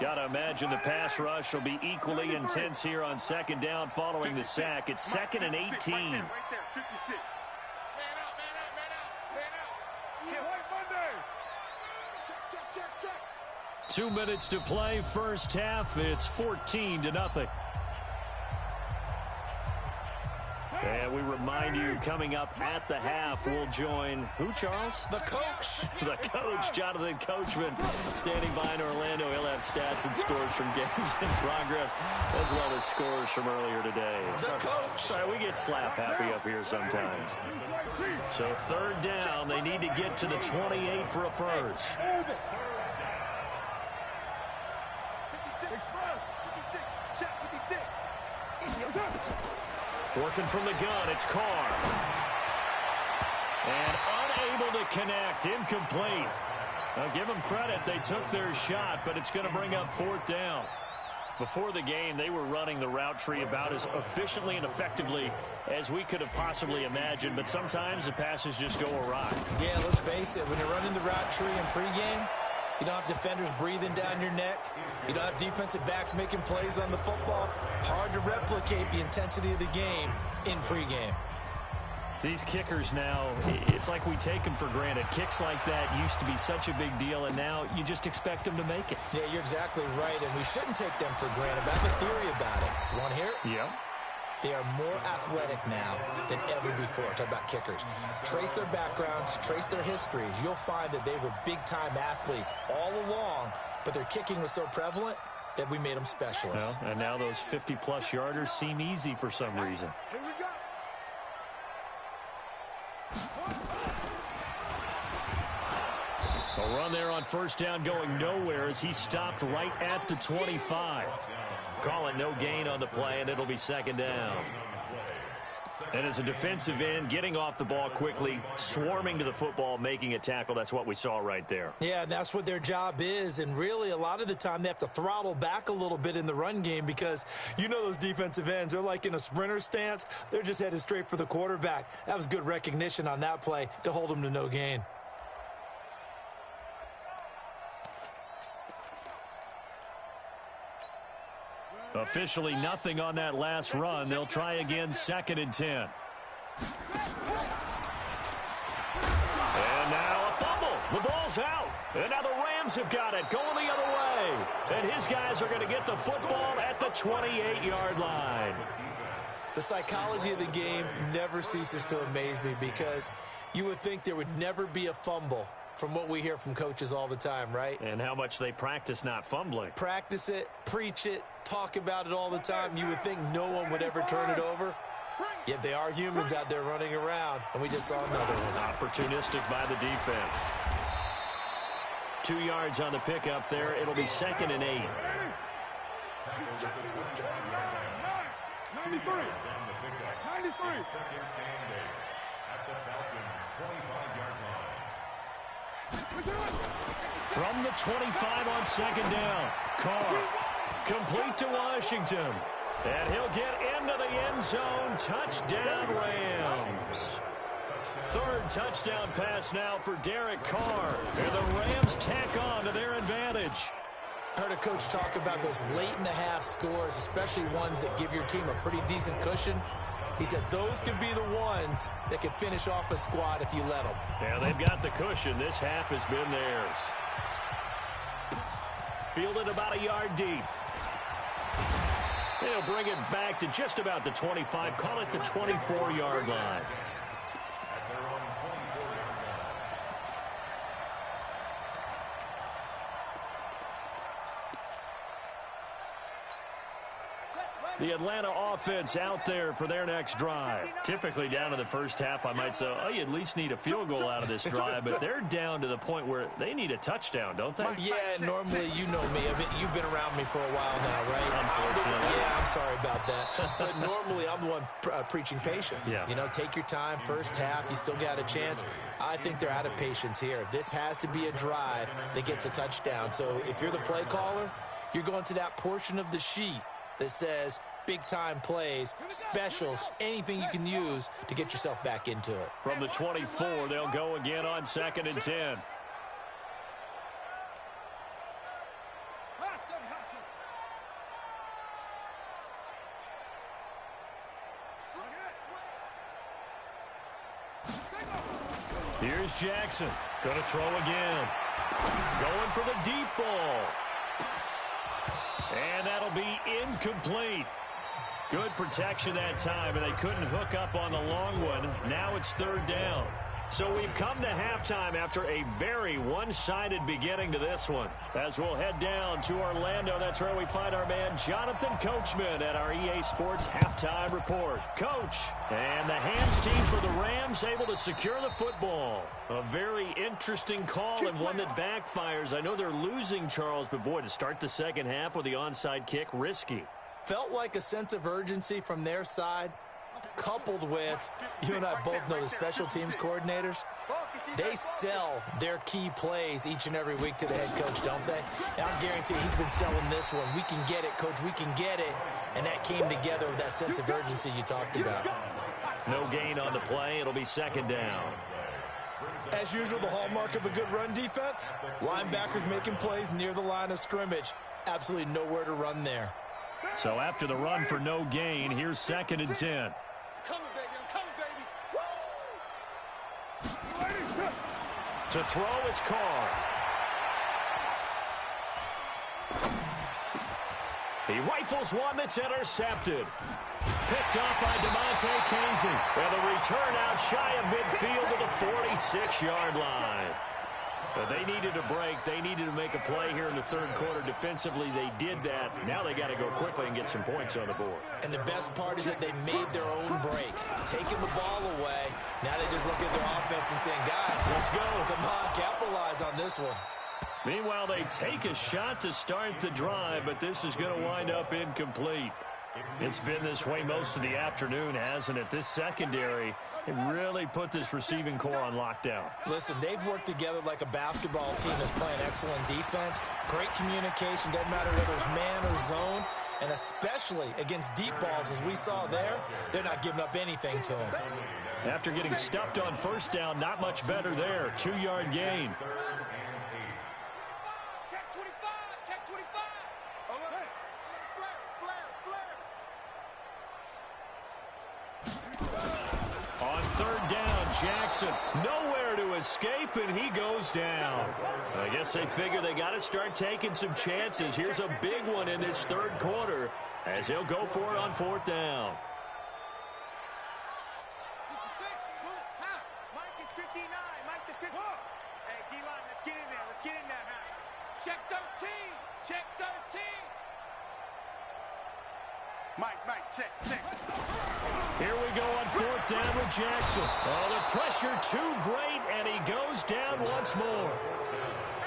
Got to imagine the pass rush will be equally intense here on second down following the sack. It's 2nd and 18. Right there, 56. 2 minutes to play, first half. It's 14-0. And we remind you, coming up at the half, we'll join who, Charles? The coach. The coach, Jonathan Coachman, standing by in Orlando. He'll have stats and scores from games in progress, as well as scores from earlier today. The coach. Sorry, we get slap happy up here sometimes. So 3rd down, they need to get to the 28 for a first. Working from the gun, it's Carr. And unable to connect, incomplete. Now give them credit, they took their shot, but it's going to bring up 4th down. Before the game, they were running the route tree about as efficiently and effectively as we could have possibly imagined, but sometimes the passes just go awry. Yeah, let's face it, when you're running the route tree in pregame, you don't have defenders breathing down your neck. You don't have defensive backs making plays on the football. Hard to replicate the intensity of the game in pregame. These kickers now, it's like we take them for granted. Kicks like that used to be such a big deal, and now you just expect them to make it. Yeah, you're exactly right, and we shouldn't take them for granted. But I have a theory about it. You want to hear it? Yeah. They are more athletic now than ever before. Talk about kickers. Trace their backgrounds, trace their histories. You'll find that they were big-time athletes all along, but their kicking was so prevalent that we made them specialists. Well, and now those 50-plus yarders seem easy for some reason. Here we go. A run there on 1st down going nowhere as he stopped right at the 25. Call it no gain on the play, and it'll be 2nd down. And as a defensive end, getting off the ball quickly, swarming to the football, making a tackle, that's what we saw right there. Yeah, and that's what their job is, and really a lot of the time they have to throttle back a little bit in the run game because you know those defensive ends, they're like in a sprinter stance. They're just headed straight for the quarterback. That was good recognition on that play to hold them to no gain. Officially nothing on that last run. They'll try again, 2nd and 10. And now a fumble. The ball's out. And now the Rams have got it, going the other way. And his guys are going to get the football at the 28-yard line. The psychology of the game never ceases to amaze me because you would think there would never be a fumble from what we hear from coaches all the time, right? And how much they practice not fumbling. Practice it, preach it, talk about it all the time. You would think no one would ever turn it over. Yet they are humans out there running around, and we just saw another one. Opportunistic by the defense. 2 yards on the pickup there. It'll be 2nd and 8. 93. From the 25 on 2nd down. Carr complete to Washington. And he'll get into the end zone. Touchdown, Rams. 3rd touchdown pass now for Derek Carr. And the Rams tack on to their advantage. Heard a coach talk about those late-in-the-half scores, especially ones that give your team a pretty decent cushion. He said those could be the ones that can finish off a squad if you let them. Yeah, they've got the cushion. This half has been theirs. Fielded about a yard deep. They'll bring it back to just about the 25. Call it the 24-yard line. The Atlanta offense out there for their next drive. Typically down in the first half, I might say, oh, you at least need a field goal out of this drive, but they're down to the point where they need a touchdown, don't they? Yeah, normally, you know me. I mean, you've been around me for a while now, right? Unfortunately. Yeah, I'm sorry about that. But normally, I'm the one preaching patience. Yeah. You know, take your time. First half, you still got a chance. I think they're out of patience here. This has to be a drive that gets a touchdown. So if you're the play caller, you're going to that portion of the sheet that says big-time plays, specials, anything you can use to get yourself back into it. From the 24, they'll go again on 2nd and 10. Here's Jackson. Going to throw again. Going for the deep ball. And that'll be incomplete. Good protection that time, and they couldn't hook up on the long one. Now it's third down. So we've come to halftime after a very one-sided beginning to this one. As we'll head down to Orlando, that's where we find our man Jonathan Coachman at our EA Sports Halftime Report. Coach, and the hands team for the Rams able to secure the football. A very interesting call and one that backfires. I know they're losing, Charles, but boy, to start the second half with the onside kick, risky. Felt like a sense of urgency from their side, coupled with, you and I both know the special teams coordinators, they sell their key plays each and every week to the head coach, don't they? And I guarantee he's been selling this one. We can get it, coach, we can get it. And that came together with that sense of urgency you talked about. No gain on the play. It'll be second down. As usual, the hallmark of a good run defense, linebackers making plays near the line of scrimmage. Absolutely nowhere to run there. So after the run for no gain, here's second and 10. I'm coming, baby. To throw, it's Carr. He rifles one that's intercepted. Picked up by DeMonte Casey. And the return out shy of midfield to the 46-yard line. But they needed a break. They needed to make a play here in the third quarter. Defensively, they did that. Now they got to go quickly and get some points on the board. And the best part is that they made their own break. Taking the ball away. Now they just look at their offense and saying, guys, let's go. Come on, capitalize on this one. Meanwhile, they take a shot to start the drive, but this is going to wind up incomplete. It's been this way most of the afternoon, hasn't it? This secondary, it really put this receiving core on lockdown. Listen, they've worked together like a basketball team that's playing excellent defense. Great communication, doesn't matter whether it's man or zone. And especially against deep balls, as we saw there, they're not giving up anything to them. After getting stuffed on first down, not much better there. 2-yard gain. Check 25, check 25. On third down, Jackson nowhere to escape, and he goes down. I guess they figure they got to start taking some chances. Here's a big one in this third quarter as he'll go for it on fourth down. Mike is 59. Mike the 50. Hey, D-line, let's get in there. Let's get in there now. Check 13. Check 13. Mike, check. Here we go on fourth down with Jackson. Oh, the pressure too great, and he goes down once more.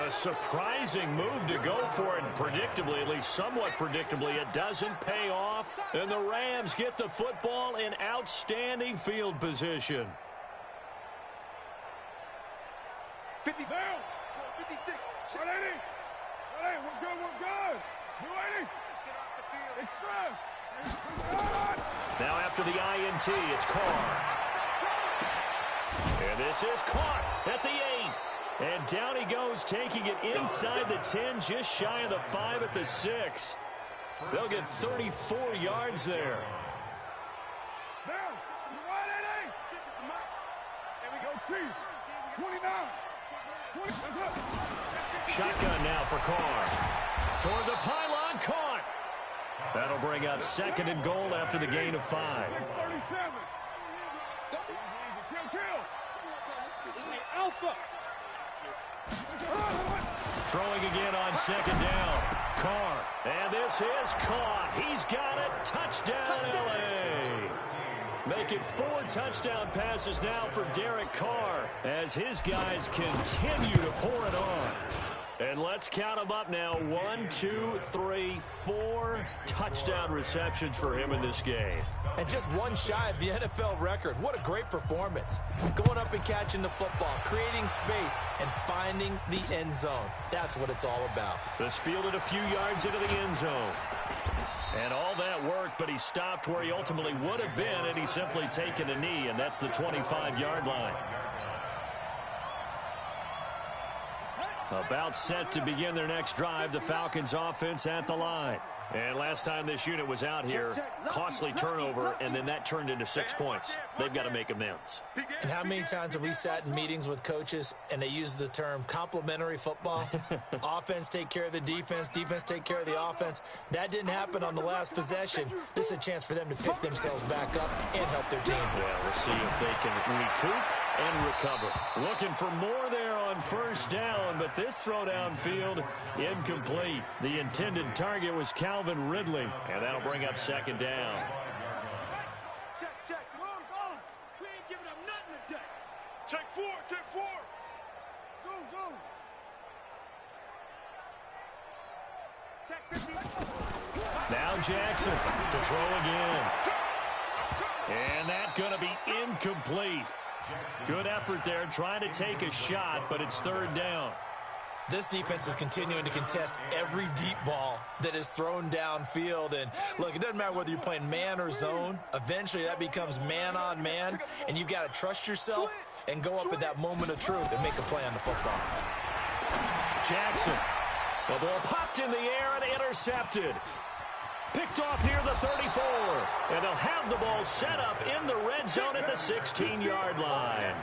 A surprising move to go for it, predictably, at least somewhat predictably. It doesn't pay off, and the Rams get the football in outstanding field position. 50 down. 56. 180. 180. We're good. 280. Let's get off the field. Express. Now after the INT, it's Carr. And this is caught at the 8. And down he goes, taking it inside the 10, just shy of the 5 at the 6. They'll get 34 yards there. Down. 180. There we go, Chief. 29. 20. Shotgun now for Carr. Toward the pylon, caught. That'll bring up second and goal after the gain of 5. 37. Alpha. Throwing again on second down. Carr. And this is caught. He's got it. Touchdown, L.A. Making 4 touchdown passes now for Derek Carr as his guys continue to pour it on. And let's count them up now. 1, 2, 3, 4 touchdown receptions for him in this game. And just one shy of the NFL record. What a great performance. Going up and catching the football, creating space, and finding the end zone. That's what it's all about. This fielded a few yards into the end zone. And all that worked, but he stopped where he ultimately would have been, and he's simply taken a knee, and that's the 25-yard line. About set to begin their next drive, the Falcons offense at the line. And last time this unit was out here, costly turnover, and then that turned into 6 points. They've got to make amends. And how many times have we sat in meetings with coaches and they use the term complementary football? Offense take care of the defense, defense take care of the offense. That didn't happen on the last possession. This is a chance for them to pick themselves back up and help their team. Well, we'll see if they can recoup and recover. Looking for more there on first down, but this throw downfield incomplete. The intended target was Calvin Ridley, and that'll bring up second down. Check. Go on. We ain't giving up nothing today. Check four. Zoom. Check 50. Now Jackson to throw again. And that's going to be incomplete. Good effort there, trying to take a shot, but it's third down. This defense is continuing to contest every deep ball that is thrown downfield. And, look, it doesn't matter whether you're playing man or zone. Eventually, that becomes man-on-man, and you've got to trust yourself and go up at that moment of truth and make a play on the football. Jackson. The ball popped in the air and intercepted. Picked off near the 34. And they'll have the ball set up in the red zone at the 16-yard line.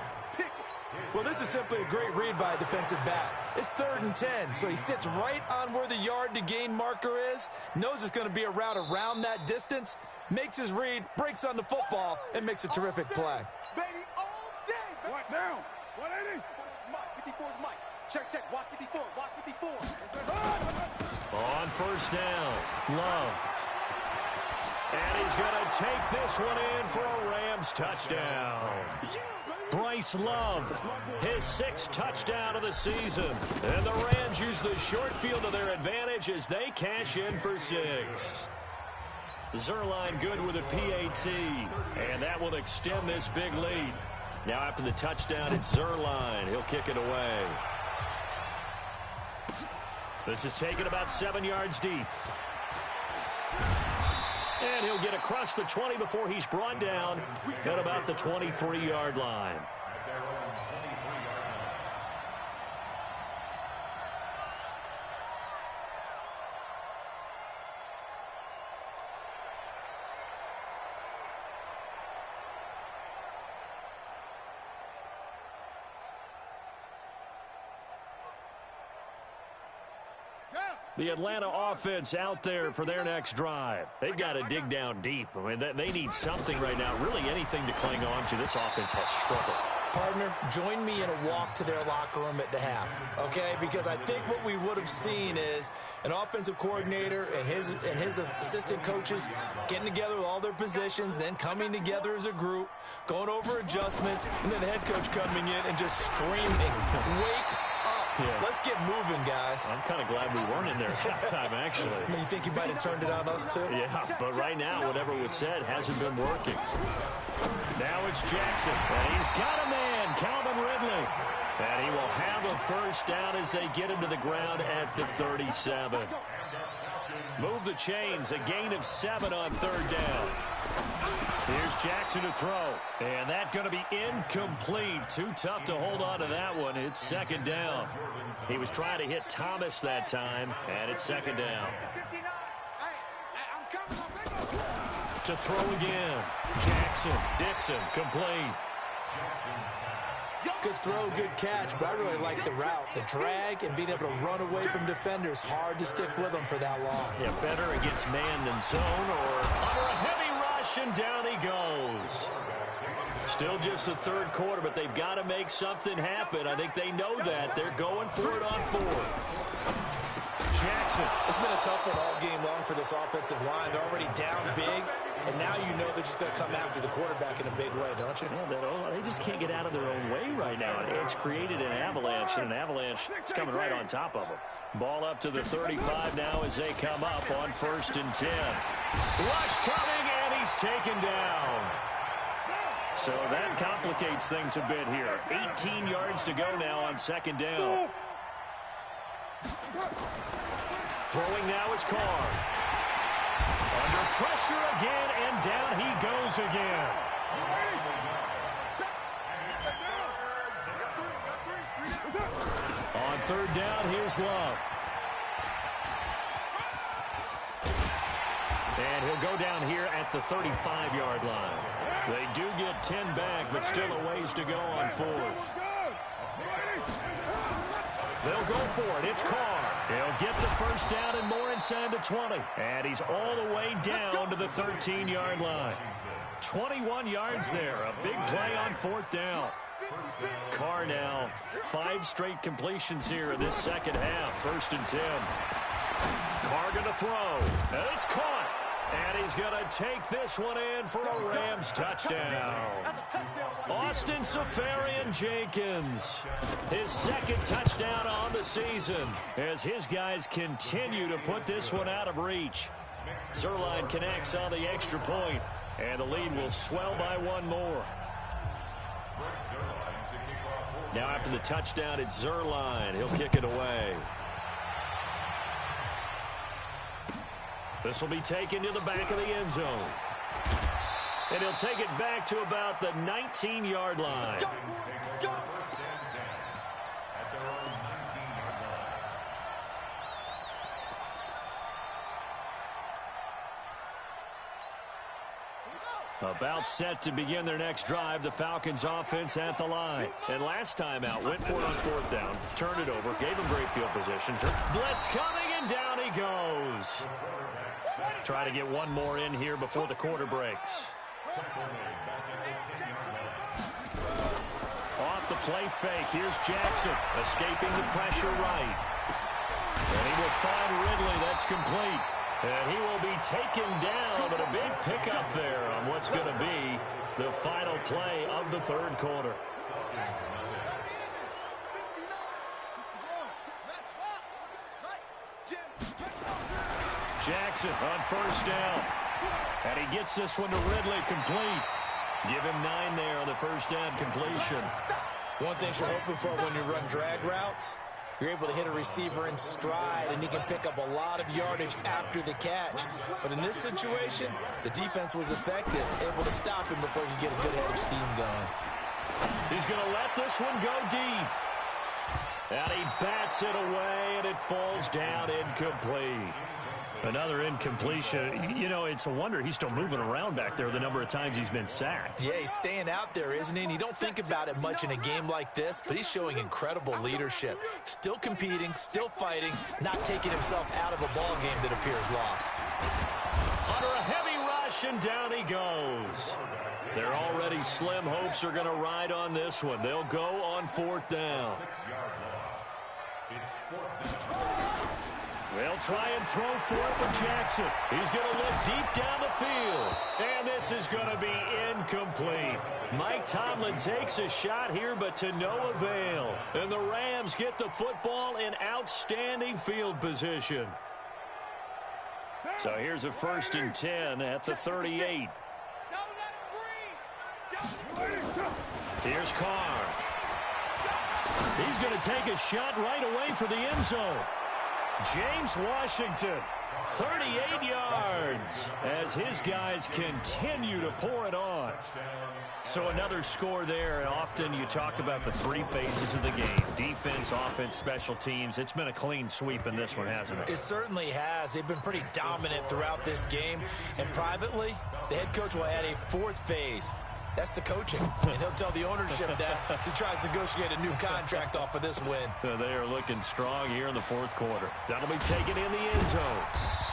Well, this is simply a great read by a defensive back. It's 3rd and 10, so he sits right on where the yard-to-gain marker is, knows it's going to be a route around that distance, makes his read, breaks on the football, and makes a terrific play. Baby, all day. What now? 180. Mike, 54 is Mike. Check. Watch 54. On first down, Love. And he's going to take this one in for a Rams touchdown. Bryce Love, his 6th touchdown of the season. And the Rams use the short field to their advantage as they cash in for 6. Zerline good with a PAT. And that will extend this big lead. Now after the touchdown, it's Zerline. He'll kick it away. This is taken about 7 yards deep. And he'll get across the 20 before he's brought down at about the 23-yard line. The Atlanta offense out there for their next drive. They've got to dig down deep. I mean, they need something right now, really anything to cling on to. This offense has struggled. Partner, join me in a walk to their locker room at the half, okay? Because I think what we would have seen is an offensive coordinator and his assistant coaches getting together with all their positions, then coming together as a group, going over adjustments, and then the head coach coming in and just screaming, wake up. Yeah. Let's get moving, guys. I'm kind of glad we weren't in there at halftime, actually. You think you might have turned it on us, too? Yeah, but right now, whatever was said hasn't been working. Now it's Jackson, and he's got a man, Calvin Ridley. And he will have a first down as they get him to the ground at the 37. Move the chains, a gain of 7 on third down. Here's Jackson to throw, and that's going to be incomplete. Too tough to hold on to that one. It's second down. He was trying to hit Thomas that time, and it's second down. To throw again. Jackson, Dixon, complete. Good throw, good catch, but I really like the route. The drag and being able to run away from defenders, hard to stick with them for that long. Yeah, better against man than zone or under a heavy rush, and down he goes. Still just the third quarter, but they've got to make something happen. I think they know that. They're going for it on fourth. Jackson. It's been a tough one all game long for this offensive line. They're already down big, and now you know they're just going to come after the quarterback in a big way, don't you? Yeah, they just can't get out of their own way right now. It's created an avalanche, and an avalanche is coming right on top of them. Ball up to the 35 now as they come up on 1st and 10. Rush coming, and he's taken down. So that complicates things a bit here. 18 yards to go now on second down. Throwing now is Carr. Under pressure again, and down he goes again. On third down, here's Love. And he'll go down here at the 35-yard line. They do get 10 back, but still a ways to go on fourth. They'll go for it. It's Carr. He'll get the first down and more inside the 20. And he's all the way down to the 13-yard line. 21 yards there. A big play on fourth down. Carr now 5 straight completions here in this second half. 1st and 10. Carr going to throw. And it's caught. And he's going to take this one in for a Rams touchdown. Austin Seferian-Jenkins, his 2nd touchdown on the season as his guys continue to put this one out of reach. Zuerlein connects on the extra point, and the lead will swell by 1 more. Now after the touchdown, it's Zuerlein. He'll kick it away. This will be taken to the back of the end zone. And he'll take it back to about the 19-yard line. About set to begin their next drive, the Falcons offense at the line. And last time out, went for it on 4th down, turned it over, gave him great field position. Blitz coming, and down he goes. Try to get one more in here before the quarter breaks. Off the play fake, here's Jackson, escaping the pressure right. And he will find Ridley, that's complete. And he will be taken down, but a big pickup there on what's going to be the final play of the 3rd quarter. Jackson on 1st down. And he gets this one to Ridley, complete. Give him 9 there on the 1st down completion. One thing you're hoping for when you run drag routes, you're able to hit a receiver in stride, and he can pick up a lot of yardage after the catch. But in this situation, the defense was effective, able to stop him before he could get a good head of steam going. He's going to let this one go deep. And he bats it away, and it falls down incomplete. Another incompletion. You know, it's a wonder he's still moving around back there the number of times he's been sacked. Yeah, he's staying out there, isn't he? And you don't think about it much in a game like this, but he's showing incredible leadership. Still competing, still fighting, not taking himself out of a ball game that appears lost. Under a heavy rush, and down he goes. Their already slim hopes are going to ride on this one. They'll go on 4th down. They'll try and throw for it with Jackson. He's going to look deep down the field. And this is going to be incomplete. Mike Tomlin takes a shot here, but to no avail. And the Rams get the football in outstanding field position. So here's a 1st and 10 at the 38. Here's Carr. He's going to take a shot right away for the end zone. James Washington, 38 yards, as his guys continue to pour it on. So another score there, and often you talk about the 3 phases of the game. Defense, offense, special teams. It's been a clean sweep in this one, hasn't it? It certainly has. They've been pretty dominant throughout this game. And privately, the head coach will add a 4th phase. That's the coaching. And he'll tell the ownership that as he tries to negotiate a new contract off of this win. They are looking strong here in the 4th quarter. That'll be taken in the end zone.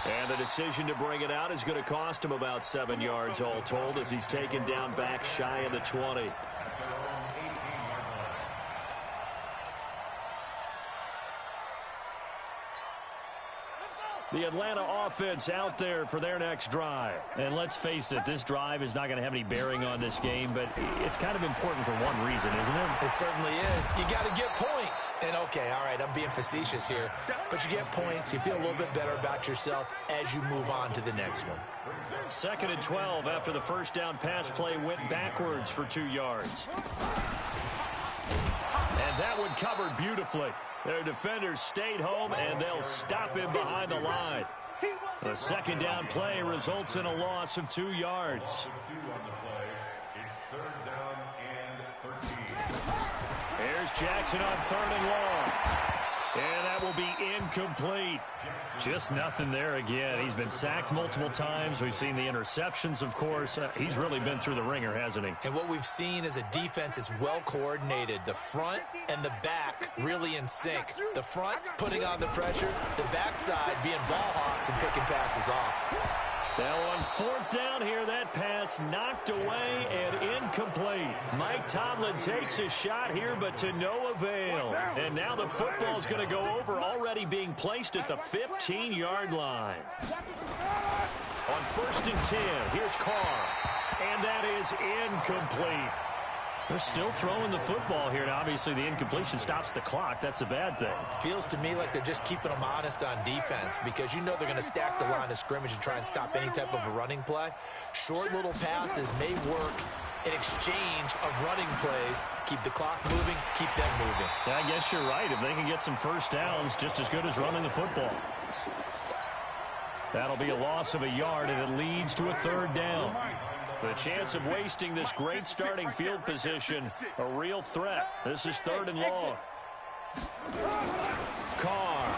And the decision to bring it out is going to cost him about 7 yards all told as he's taken down back shy of the 20. The Atlanta offense out there for their next drive. And let's face it, this drive is not going to have any bearing on this game, but it's kind of important for one reason, isn't it? It certainly is. You got to get points. And, okay, all right, I'm being facetious here. But you get points, you feel a little bit better about yourself as you move on to the next one. 2nd and 12 after the first down pass play went backwards for 2 yards. And that one covered beautifully. Their defenders stayed home, and they'll stop him behind the line. The 2nd down play results in a loss of 2 yards. Here's Jackson on 3rd and long. And that will be incomplete. Just nothing there again. He's been sacked multiple times. We've seen the interceptions, of course. He's really been through the ringer, hasn't he? And what we've seen is a defense that's well coordinated. The front and the back really in sync. The front putting on the pressure. The backside being ball hawks and picking passes off. Now on fourth down here, that pass knocked away and incomplete. Mike Tomlin takes a shot here, but to no avail. And now the football's going to go over, already being placed at the 15-yard line. On 1st and 10, here's Carr. And that is incomplete. They're still throwing the football here, and obviously the incompletion stops the clock. That's a bad thing. Feels to me like they're just keeping them honest on defense because you know they're going to stack the line of scrimmage and try and stop any type of a running play. Short little passes may work in exchange of running plays. Keep the clock moving, keep them moving. Yeah, I guess you're right. If they can get some first downs, just as good as running the football. That'll be a loss of a yard, and it leads to a 3rd down. The chance of wasting this great starting field position, a real threat. This is 3rd and long. Carr.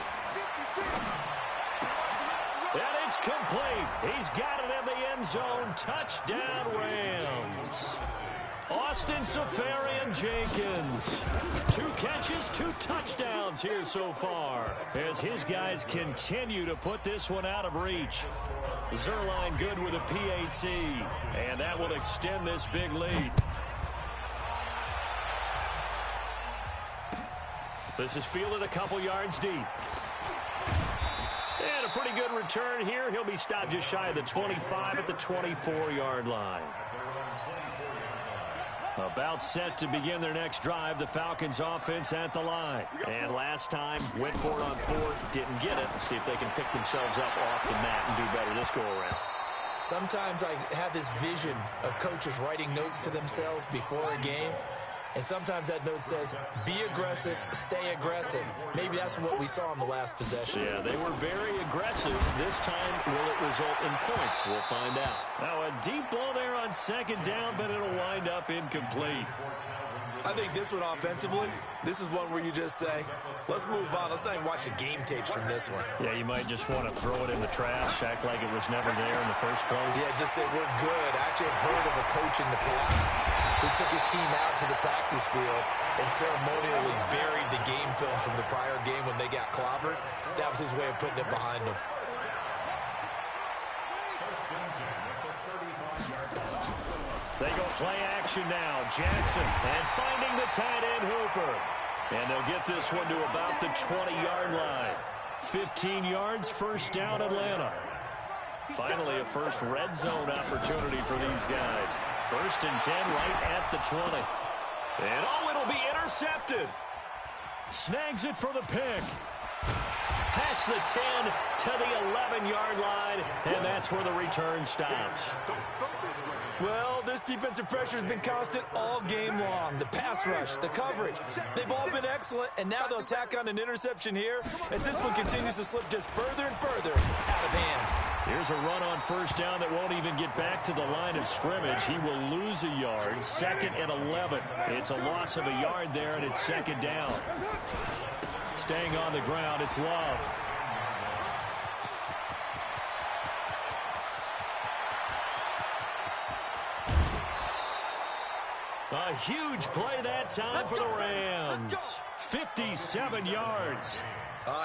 And it's complete. He's got it in the end zone. Touchdown, Rams. Austin Seferian-Jenkins. 2 catches, 2 touchdowns here so far as his guys continue to put this one out of reach. Zerline good with a PAT, and that will extend this big lead. This is fielded a couple yards deep. And a pretty good return here. He'll be stopped just shy of the 25 at the 24-yard line. About set to begin their next drive. The Falcons offense at the line. And last time, went for it on 4th, didn't get it. See if they can pick themselves up off the mat and do better this go-around. Sometimes I have this vision of coaches writing notes to themselves before a game. And sometimes that note says, be aggressive, stay aggressive. Maybe that's what we saw in the last possession. Yeah, they were very aggressive. This time, will it result in points? We'll find out. Now, a deep ball there on 2nd down, but it'll wind up incomplete. I think this one offensively, this is one where you just say, let's move on. Let's not even watch the game tapes from this one. Yeah, you might just want to throw it in the trash, act like it was never there in the first place. Yeah, just say we're good. I actually have heard of a coach in the past who took his team out to the practice field and ceremonially buried the game film from the prior game when they got clobbered. That was his way of putting it behind them. They go play action now. Jackson and finding the tight end Hooper. And they'll get this one to about the 20-yard line. 15 yards, 1st down Atlanta. Finally, a first red zone opportunity for these guys. 1st and 10 right at the 20. And oh, it'll be intercepted. Snags it for the pick. Past the 10 to the 11-yard line, and that's where the return stops. Well, this defensive pressure has been constant all game long. The pass rush, the coverage, they've all been excellent, and now they'll tack on an interception here as this one continues to slip just further and further out of hand. Here's a run on 1st down that won't even get back to the line of scrimmage. He will lose a yard. 2nd and 11. It's a loss of a yard there, and it's 2nd down. Staying on the ground, it's Love. A huge play that time for the Rams. 57 yards.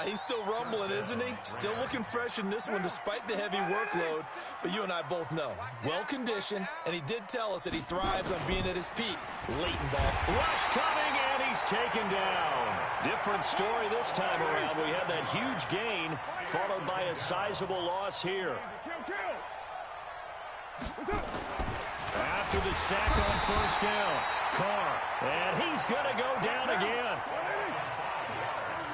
He's still rumbling, isn't he? Still looking fresh in this one despite the heavy workload. But you and I both know, well-conditioned, and he did tell us that he thrives on being at his peak. Late in ball. Rush coming, and he's taken down. Different story this time around. We had that huge gain, followed by a sizable loss here. After the sack on 1st down, Carr, and he's going to go down again.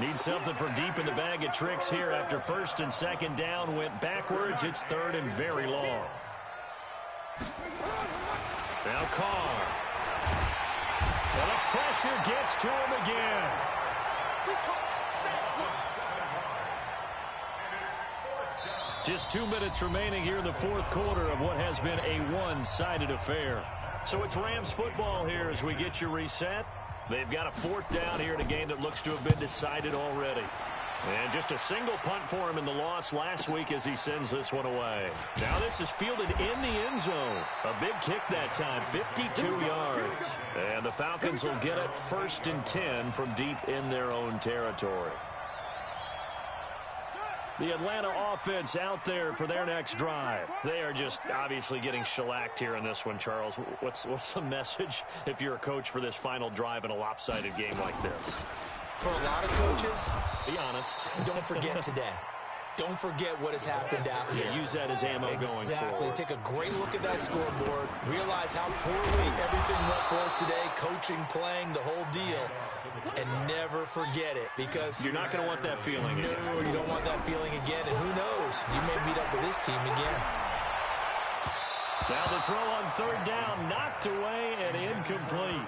Need something from deep in the bag of tricks here after 1st and 2nd down went backwards. It's 3rd and very long. Now Carr. And the pressure gets to him again. Just 2 minutes remaining here in the 4th quarter of what has been a one-sided affair. So it's Rams football here as we get you reset. They've got a 4th down here in a game that looks to have been decided already. And just a single punt for him in the loss last week as he sends this one away. Now this is fielded in the end zone. A big kick that time, 52 yards. And the Falcons will get it 1st and 10 from deep in their own territory. The Atlanta offense out there for their next drive. They are just obviously getting shellacked here in this one, Charles. What's the message if you're a coach for this final drive in a lopsided game like this? For a lot of coaches, be honest, don't forget today. Don't forget what has happened out here. Yeah, use that as ammo going forward. Exactly. Take a great look at that scoreboard. Realize how poorly everything went for us today. Coaching, playing, the whole deal. And never forget it, because you're not going to want that feeling again. No, you don't want that feeling again. And who knows? You may meet up with this team again. Now the throw on 3rd down, knocked away and incomplete.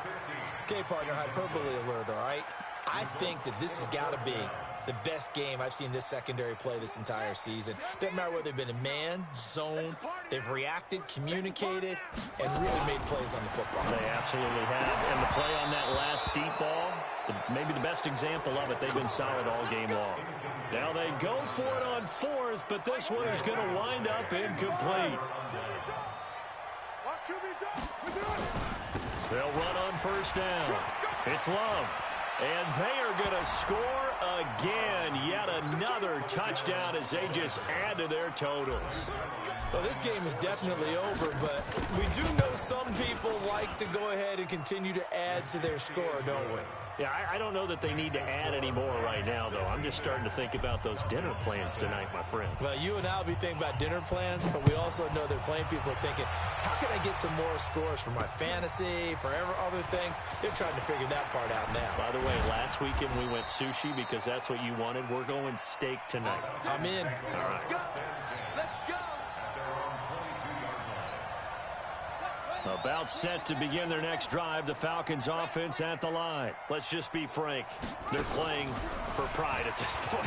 Okay, partner, hyperbole alert, all right? I think that this has got to be the best game I've seen this secondary play this entire season. Doesn't matter whether they've been in man, zone, they've reacted, communicated, and really made plays on the football. They absolutely have. And the play on that last deep ball, maybe the best example of it, they've been solid all game long. Now they go for it on 4th, but this one is going to wind up incomplete. They'll run on 1st down. It's Love. And they are going to score again. Yet another touchdown as they just add to their totals. Well, this game is definitely over, but we do know some people like to go ahead and continue to add to their score, don't we? Yeah, I don't know that they need to add any more right now, though. I'm just starting to think about those dinner plans tonight, my friend. Well, you and I will be thinking about dinner plans, but we also know that plenty of people are thinking, how can I get some more scores for my fantasy, for other things? They're trying to figure that part out now. By the way, last weekend we went sushi because that's what you wanted. We're going steak tonight. I'm in. All right. About set to begin their next drive, the Falcons offense at the line. Let's just be frank. They're playing for pride at this point.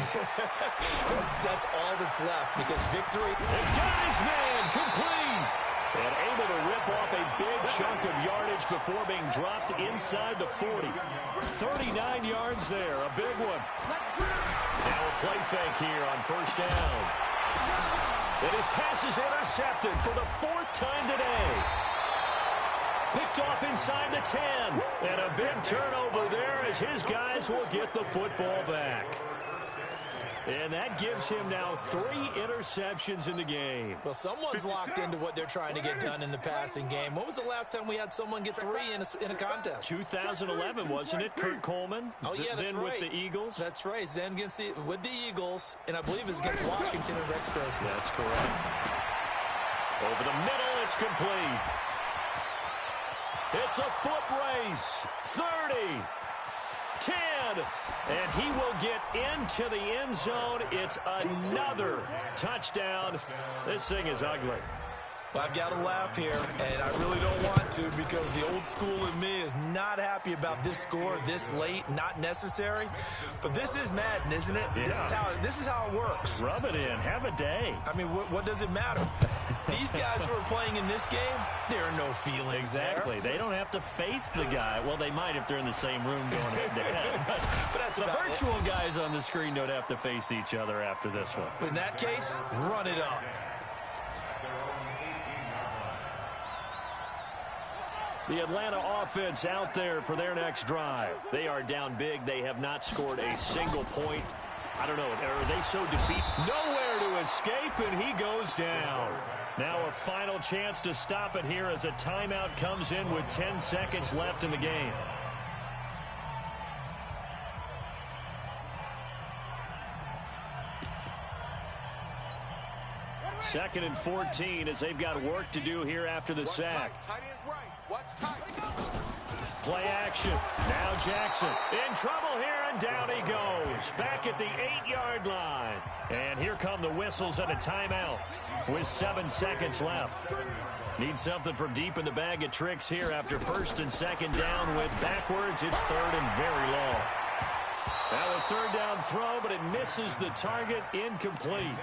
that's all that's left, because victory. The guy's man complete. And able to rip off a big chunk of yardage before being dropped inside the 40. 39 yards there, a big one. Now a play fake here on 1st down. And his pass is intercepted for the 4th time today. Picked off inside the 10. And a big turnover there as his guys will get the football back. And that gives him now 3 interceptions in the game. Well, someone's locked into what they're trying to get done in the passing game. When was the last time we had someone get 3 in a contest? 2011, wasn't it? Kurt Coleman. Oh, yeah, that's then right. With the Eagles. That's right. Then with the Eagles, and I believe it's against Washington and Rex Grossman. That's correct. Over the middle, it's complete. It's a foot race. 30. 10, and he will get into the end zone. It's another touchdown. This thing is ugly. Well, I've got to laugh here, and I really don't want to, because the old school in me is not happy about this score this late, not necessary. But this is Madden, isn't it? Yeah. This is how it works. Rub it in. Have a day. I mean, what does it matter? These guys who are playing in this game, there are no feelings exactly. there. They don't have to face the guy. Well, they might if they're in the same room going head-to-head. But that's the virtual guys on the screen don't have to face each other after this one. But in that case, run it up. The Atlanta offense out there for their next drive. They are down big. They have not scored a single point. I don't know. Are they so defeated? Nowhere to escape, and he goes down. Now a final chance to stop it here as a timeout comes in with 10 seconds left in the game. Second and 14 as they've got work to do here after the sack. Play action. Now Jackson in trouble here, and down he goes. Back at the 8-yard line. And here come the whistles and a timeout with 7 seconds left. Need something from deep in the bag of tricks here after 1st and 2nd down with backwards. It's 3rd and very long. Now a 3rd down throw, but it misses the target. Incomplete.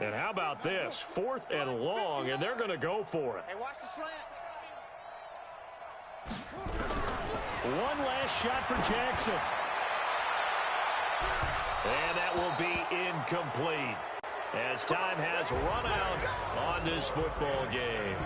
And how about this? 4th and long, and they're going to go for it. Hey, watch the slant. One last shot for Jackson. And that will be incomplete as time has run out on this football game.